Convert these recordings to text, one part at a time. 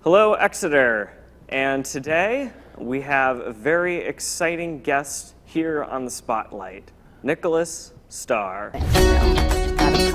Hello, Exeter, and today we have a very exciting guest here on the spotlight, Nicholas Starr. Out of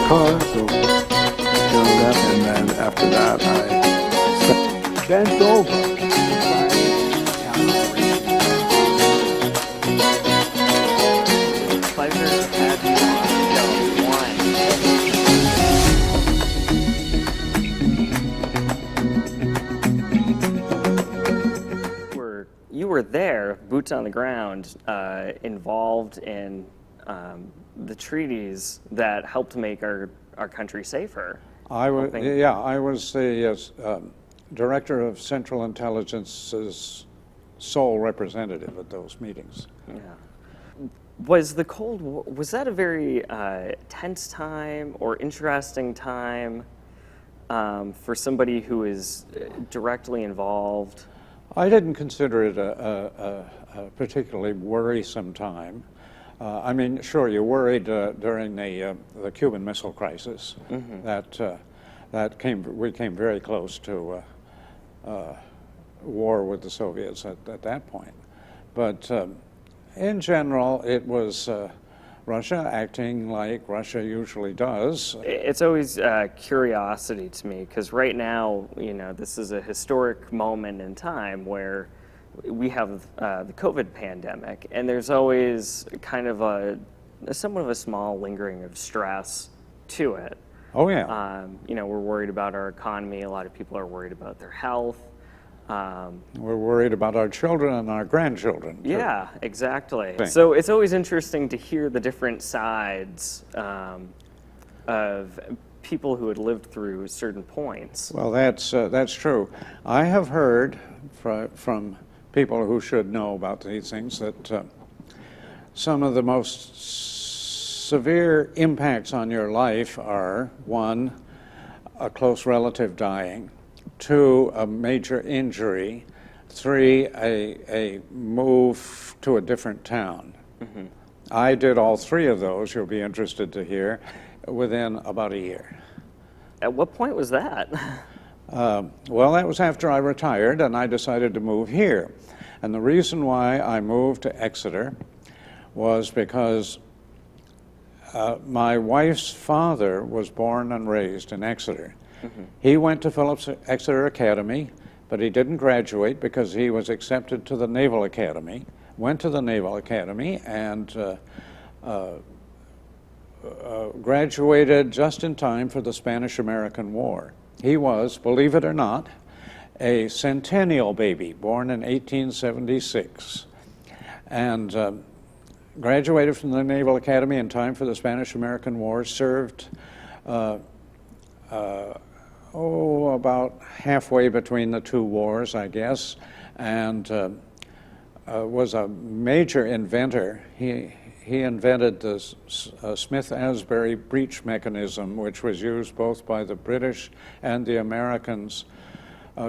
college, so young up, and then after that I bent over. It's a pleasure to have you on show one. You were there, boots on the ground, involved in the treaties that helped make our country safer. I was the director of Central Intelligence's sole representative at those meetings. Yeah. Was the Cold War, was that a very tense time or interesting time for somebody who is directly involved? I didn't consider it a particularly worrisome time. I mean, sure, you worried during the Cuban Missile Crisis. Mm-hmm. We came very close to war with the Soviets at that point. But in general, it was Russia acting like Russia usually does. It's always curiosity to me, because right now, this is a historic moment in time where we have the COVID pandemic, and there's always kind of somewhat of a small lingering of stress to it. Oh yeah. We're worried about our economy. A lot of people are worried about their health. We're worried about our children and our grandchildren, too. Yeah, exactly. So it's always interesting to hear the different sides of people who had lived through certain points. Well, that's true. I have heard from people who should know about these things that some of the most severe impacts on your life are, 1, a close relative dying, 2, a major injury, 3, a move to a different town. Mm-hmm. I did all 3 of those, you'll be interested to hear, within about a year. At what point was that? Well, that was after I retired, and I decided to move here. And the reason why I moved to Exeter was because my wife's father was born and raised in Exeter. Mm-hmm. He went to Phillips Exeter Academy, but he didn't graduate because he was accepted to the Naval Academy, went to the Naval Academy, and graduated just in time for the Spanish-American War. He was, believe it or not, a centennial baby, born in 1876, and graduated from the Naval Academy in time for the Spanish-American War, served about halfway between the 2 wars, I guess, and was a major inventor. He invented the Smith-Asbury breech mechanism, which was used both by the British and the Americans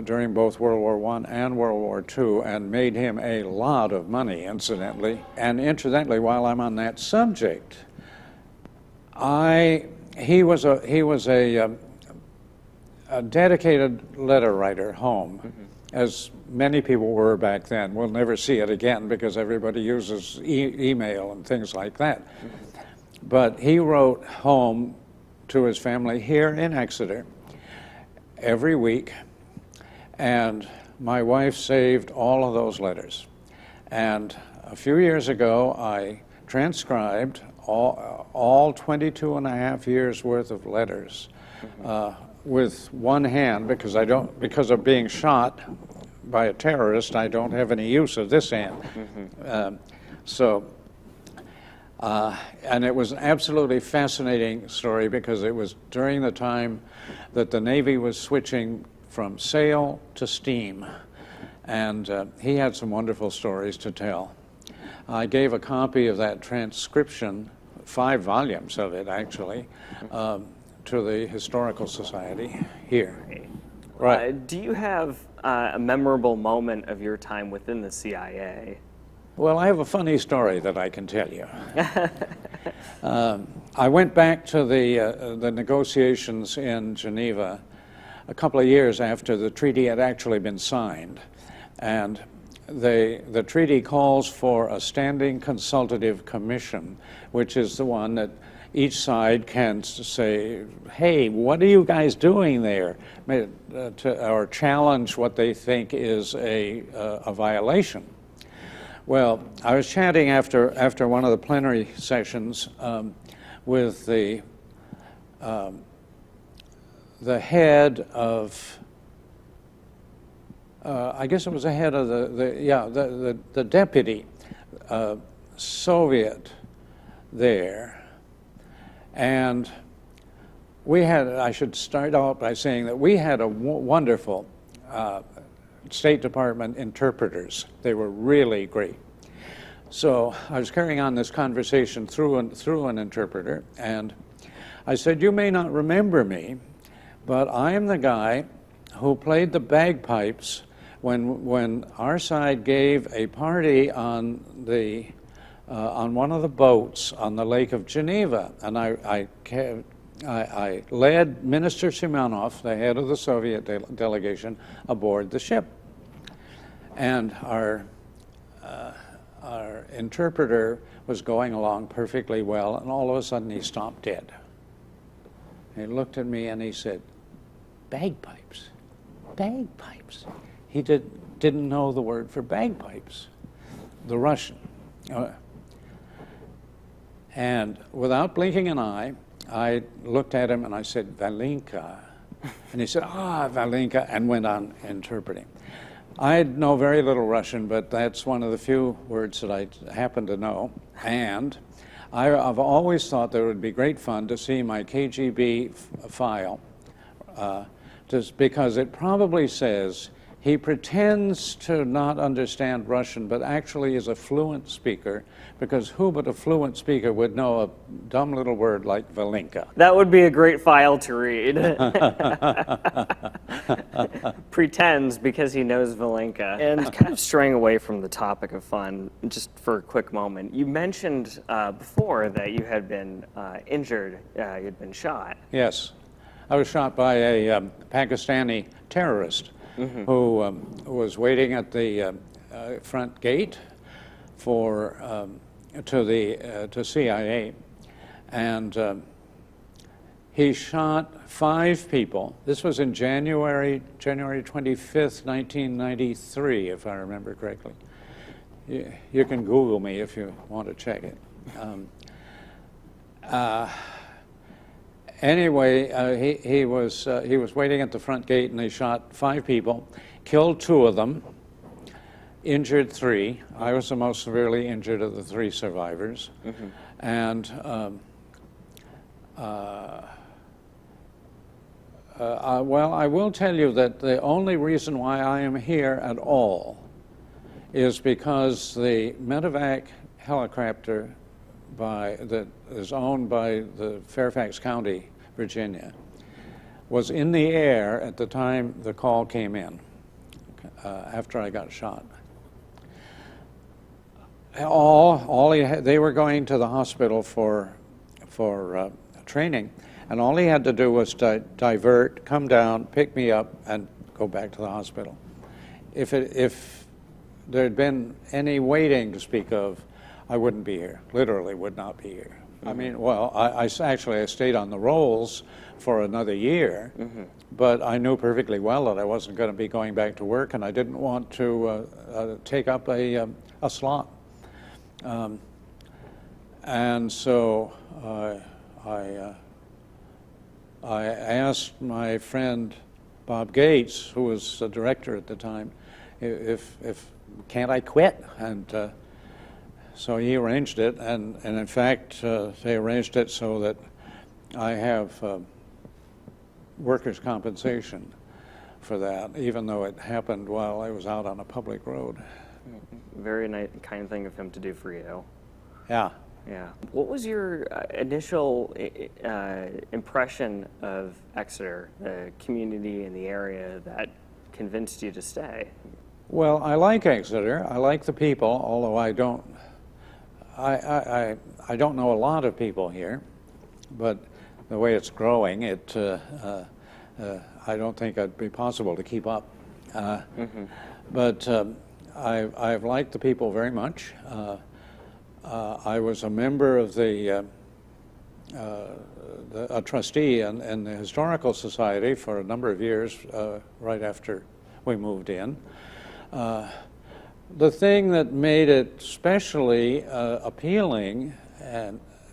during both World War I and World War II, and made him a lot of money, incidentally. And incidentally, while I'm on that subject, he was a dedicated letter writer home, mm-hmm. as many people were back then. We'll never see it again because everybody uses email and things like that. Mm-hmm. But he wrote home to his family here in Exeter every week, and my wife saved all of those letters. And a few years ago, I transcribed all 22 and a half years worth of letters. Mm-hmm. With one hand, because of being shot by a terrorist, I don't have any use of this hand. Mm-hmm. And it was an absolutely fascinating story because it was during the time that the Navy was switching from sail to steam, and he had some wonderful stories to tell. I gave a copy of that transcription, 5 volumes of it actually, to the Historical Society here. Right. Do you have a memorable moment of your time within the CIA? Well, I have a funny story that I can tell you. I went back to the negotiations in Geneva a couple of years after the treaty had actually been signed. And the treaty calls for a standing consultative commission, which is the one that each side can say, hey, what are you guys doing there? Or challenge what they think is a violation. Well, I was chatting after one of the plenary sessions with the head of, I guess it was the head of the deputy Soviet there. And we had, I should start out by saying that we had a wonderful State Department interpreters. They were really great. So I was carrying on this conversation through an interpreter, and I said, you may not remember me, but I am the guy who played the bagpipes when our side gave a party on one of the boats on the Lake of Geneva, and I led Minister Simonov, the head of the Soviet delegation, aboard the ship. And our interpreter was going along perfectly well, and all of a sudden he stopped dead. He looked at me and he said, bagpipes, bagpipes. He didn't know the word for bagpipes, the Russian. And without blinking an eye, I looked at him and I said, Valinka. And he said, Valinka, and went on interpreting. I know very little Russian, but that's one of the few words that I happen to know. And I've always thought that it would be great fun to see my KGB file, just because it probably says he pretends to not understand Russian, but actually is a fluent speaker, because who but a fluent speaker would know a dumb little word like Valinka? That would be a great file to read. Pretends because he knows Valinka. And kind of straying away from the topic of fun, just for a quick moment, you mentioned before that you had been injured, you had been shot. Yes. I was shot by a Pakistani terrorist who was waiting at the front gate to CIA, and he shot 5 people. This was in January 25th, 1993, if I remember correctly. You can Google me if you want to check it. Anyway, he was waiting at the front gate, and they shot 5 people, killed 2 of them, injured 3. I was the most severely injured of the 3 survivors. And well, I will tell you that the only reason why I am here at all is because the medevac helicopter that is owned by the Fairfax County, Virginia, was in the air at the time the call came in, after I got shot. They were going to the hospital for training, and all he had to do was divert, come down, pick me up, and go back to the hospital. If there had been any waiting to speak of, I wouldn't be here, literally would not be here. I mean, well, I stayed on the rolls for another year, but I knew perfectly well that I wasn't going to be going back to work, and I didn't want to take up a slot. And so I asked my friend Bob Gates, who was the director at the time, if can't I quit? And so he arranged it, and in fact, they arranged it so that I have workers' compensation for that, even though it happened while I was out on a public road. Very nice, kind thing of him to do for you. Yeah. Yeah. What was your initial impression of Exeter, the community in the area that convinced you to stay? Well, I like Exeter. I like the people, although I don't know a lot of people here, but the way it's growing, I don't think it'd be possible to keep up. But I've liked the people very much. I was a member of a trustee in the Historical Society for a number of years right after we moved in. The thing that made it especially appealing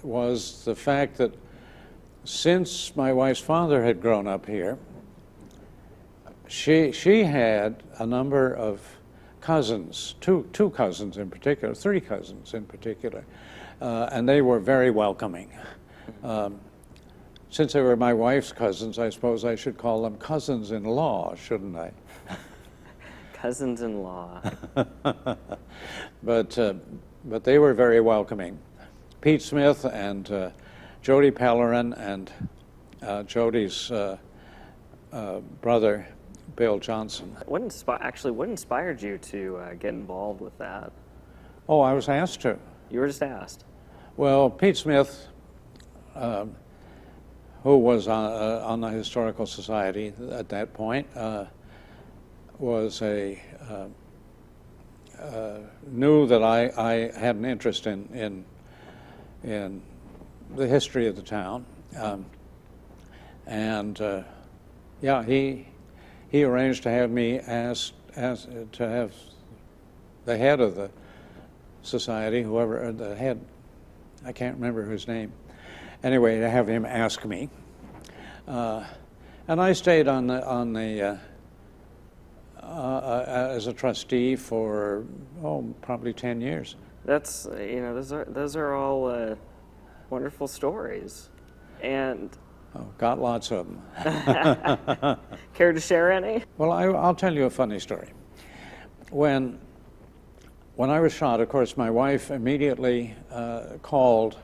was the fact that since my wife's father had grown up here, she had a number of cousins, two cousins in particular, three cousins in particular, and they were very welcoming. Since they were my wife's cousins, I suppose I should call them cousins-in-law, shouldn't I? Cousins-in-law. But they were very welcoming. Pete Smith and Jody Pellerin and Jody's brother, Bill Johnson. What inspired you to get involved with that? Oh, I was asked to. You were just asked. Well, Pete Smith, who was on the Historical Society at that point, was knew that I had an interest in the history of the town, yeah, he arranged to have me asked to have the head of the society, whoever the head, I can't remember his name. Anyway, to have him ask me, and I stayed on the as a trustee for probably 10 years. That's those are all wonderful stories, and got lots of them. care to share any? Well, I'll tell you a funny story. When I was shot, of course, my wife immediately called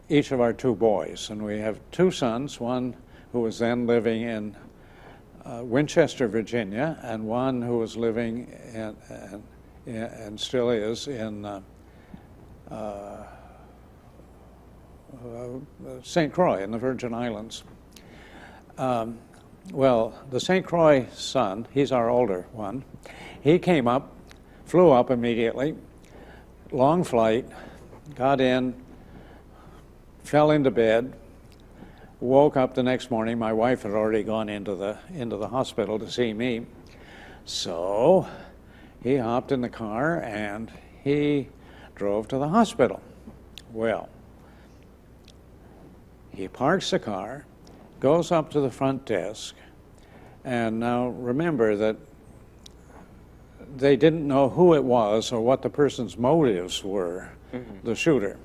each of our two boys, and we have two sons, one who was then living in Winchester, Virginia, and one who was living and still is in St. Croix in the Virgin Islands. Well, the St. Croix son, he's our older one, he came up, flew up immediately, long flight, got in, fell into bed, woke up the next morning. My wife had already gone into the hospital to see me. So he hopped in the car and he drove to the hospital. Well, he parks the car, goes up to the front desk, and now remember that they didn't know who it was or what the person's motives were, the shooter.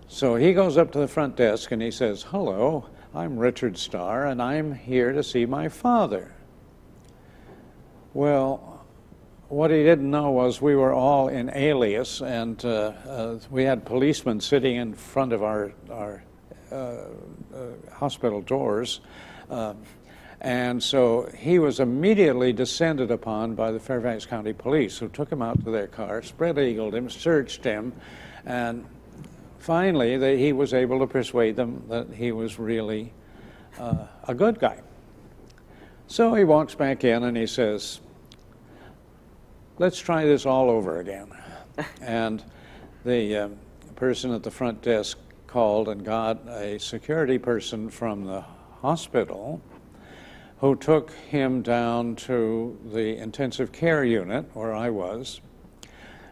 So he goes up to the front desk and he says, "Hello, I'm Richard Starr, and I'm here to see my father." Well, what he didn't know was we were all in alias, and we had policemen sitting in front of our hospital doors. And so he was immediately descended upon by the Fairfax County Police, who took him out to their car, spread-eagled him, searched him, and finally he was able to persuade them that he was really a good guy. So he walks back in and he says, "Let's try this all over again." And the person at the front desk called and got a security person from the hospital who took him down to the intensive care unit where I was.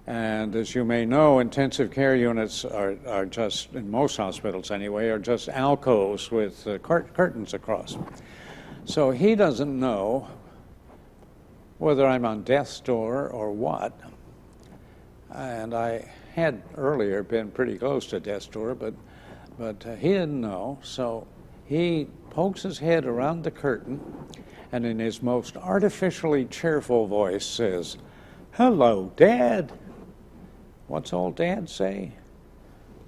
And as you may know, intensive care units are just, in most hospitals anyway, are just alcoves with curtains across. So he doesn't know whether I'm on death's door or what. And I had earlier been pretty close to death's door, but he didn't know. So he pokes his head around the curtain and in his most artificially cheerful voice says, "Hello, Dad." What's old Dad say?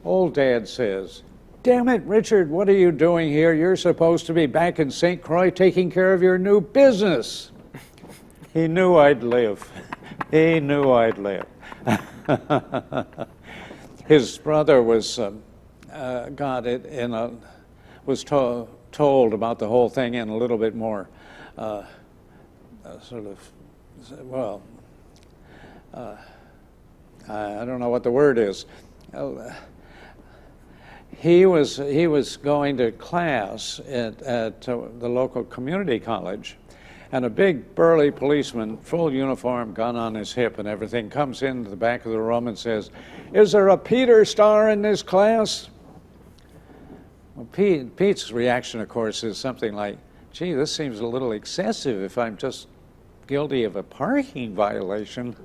Old Dad says, "Damn it, Richard, what are you doing here? You're supposed to be back in St. Croix taking care of your new business." He knew I'd live. He knew I'd live. His brother was got it was told about the whole thing in a little bit more sort of, well, I don't know what the word is. He was going to class at the local community college, and a big burly policeman, full uniform, gun on his hip and everything, comes into the back of the room and says, "Is there a Peter Starr in this class?" Well, Pete's reaction, of course, is something like, "Gee, this seems a little excessive if I'm just guilty of a parking violation."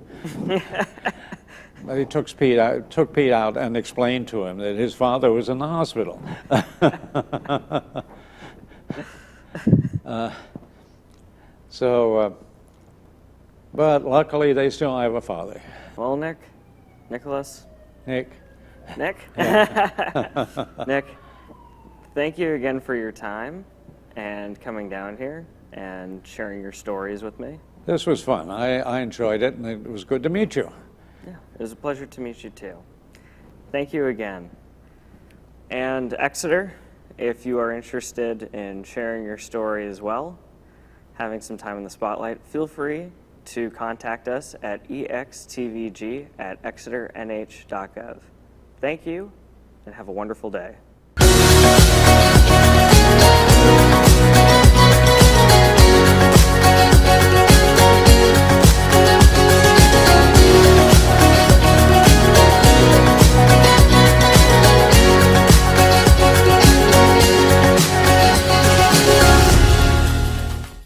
But he took Pete out and explained to him that his father was in the hospital. But luckily they still have a father. Well, Nicholas, Nick. Nick, thank you again for your time and coming down here and sharing your stories with me. This was fun. I enjoyed it, and it was good to meet you. Yeah, it was a pleasure to meet you too. Thank you again. And Exeter, if you are interested in sharing your story as well, having some time in the spotlight, feel free to contact us at extvg@exeternh.gov. Thank you, and have a wonderful day.